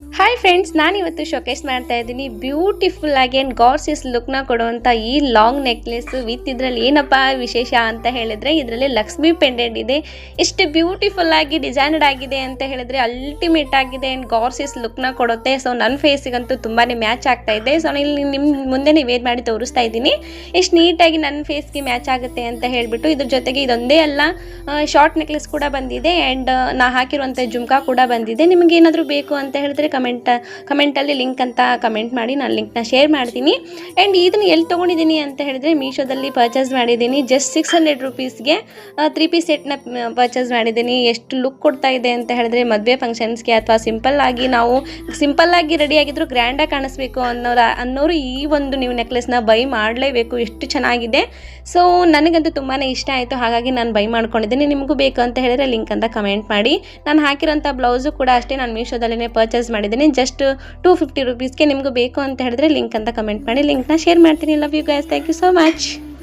Hi friends, ನಾನಿವತ್ತು showcase ಮಾಡ್ತಾ ಇದ್ದೀನಿ ಬ್ಯೂಟಿಫುಲ್ ಆಗಿ ಆ್ಯಂಡ್ ಗಾರ್ಸಿಯಸ್ ಲುಕ್ನ ಕೊಡುವಂಥ ಈ ಲಾಂಗ್ ನೆಕ್ಲೆಸ್ ವಿತ್ ಇದರಲ್ಲಿ ಏನಪ್ಪ ವಿಶೇಷ ಅಂತ ಹೇಳಿದ್ರೆ ಇದರಲ್ಲಿ ಲಕ್ಷ್ಮಿ ಪೆಂಡೆಂಟ್ ಇದೆ. ಎಷ್ಟು ಬ್ಯೂಟಿಫುಲ್ ಆಗಿ ಡಿಸೈನ್ಡ್ ಆಗಿದೆ ಅಂತ ಹೇಳಿದ್ರೆ ಅಲ್ಟಿಮೇಟ್ ಆಗಿದೆ ಆ್ಯಂಡ್ ಗಾರ್ಸಿಯಸ್ ಲುಕ್ನ ಕೊಡುತ್ತೆ. ಸೊ ನನ್ನ ಫೇಸಿಗಂತೂ ತುಂಬಾ ಮ್ಯಾಚ್ ಆಗ್ತಾ ಇದೆ. ಸೊ ಇಲ್ಲಿ ನಿಮ್ಮ ಮುಂದೆ ವೇರ್ ಮಾಡಿ ತೋರಿಸ್ತಾ ಇದ್ದೀನಿ ಎಷ್ಟು ನೀಟಾಗಿ ನನ್ನ ಫೇಸ್ಗೆ ಮ್ಯಾಚ್ ಆಗುತ್ತೆ ಅಂತ ಹೇಳಿಬಿಟ್ಟು. ಇದ್ರ ಜೊತೆಗೆ ಇದೊಂದೇ ಅಲ್ಲ, ಶಾರ್ಟ್ ನೆಕ್ಲೆಸ್ ಕೂಡ ಬಂದಿದೆ ಆ್ಯಂಡ್ ನಾ ಹಾಕಿರುವಂಥ ಜುಮ್ಕಾ ಕೂಡ ಬಂದಿದೆ. ನಿಮಗೆ ಏನಾದರೂ ಬೇಕು ಅಂತ ಹೇಳಿದ್ರೆ ಕಮೆಂಟಲ್ಲಿ ಲಿಂಕ್ ಅಂತ ಕಮೆಂಟ್ ಮಾಡಿ, ನಾನು ಲಿಂಕ್ನ ಶೇರ್ ಮಾಡ್ತೀನಿ. ಆ್ಯಂಡ್ ಇದನ್ನು ಎಲ್ಲಿ ತೊಗೊಂಡಿದ್ದೀನಿ ಅಂತ ಹೇಳಿದ್ರೆ ಮೀಶೋದಲ್ಲಿ ಪರ್ಚೇಸ್ ಮಾಡಿದ್ದೀನಿ. ಜಸ್ಟ್ 600 ರುಪೀಸ್ಗೆ 3 ಪೀಸ್ ಸೆಟ್ನ ಪರ್ಚೇಸ್ ಮಾಡಿದ್ದೀನಿ. ಎಷ್ಟು ಲುಕ್ ಕೊಡ್ತಾ ಇದೆ ಅಂತ ಹೇಳಿದ್ರೆ ಮದುವೆ ಫಂಕ್ಷನ್ಸ್ಗೆ ಅಥವಾ ಸಿಂಪಲ್ಲಾಗಿ ರೆಡಿಯಾಗಿದ್ರು ಗ್ರ್ಯಾಂಡಾಗಿ ಕಾಣಿಸ್ಬೇಕು ಅನ್ನೋರು ಈ ಒಂದು ನೀವು ನೆಕ್ಲೆಸ್ನ ಬೈ ಮಾಡಲೇಬೇಕು. ಎಷ್ಟು ಚೆನ್ನಾಗಿದೆ. ಸೊ ನನಗಂತೂ ತುಂಬಾ ಇಷ್ಟ ಆಯಿತು, ಹಾಗಾಗಿ ನಾನು ಬೈ ಮಾಡ್ಕೊಂಡಿದ್ದೀನಿ. ನಿಮಗೂ ಬೇಕು ಅಂತ ಹೇಳಿದ್ರೆ ಲಿಂಕ್ ಅಂತ ಕಮೆಂಟ್ ಮಾಡಿ. ನಾನು ಹಾಕಿರೋಂಥ ಬ್ಲೌಸು ಕೂಡ ಅಷ್ಟೇ ನಾನು ಮೀಶೋದಲ್ಲೇ ಪರ್ಚೇಸ್ ಮಾಡಿದ್ದೀನಿ. ಜಸ್ಟ್ 250 ರುಪೀಸ್ಗೆ. ನಿಮಗೂ ಬೇಕು ಅಂತ ಹೇಳಿದ್ರೆ ಲಿಂಕ್ ಅಂತ ಕಮೆಂಟ್ ಮಾಡಿ, ಲಿಂಕ್ನ ಶೇರ್ ಮಾಡ್ತೀನಿ. Love you guys, thank you so much.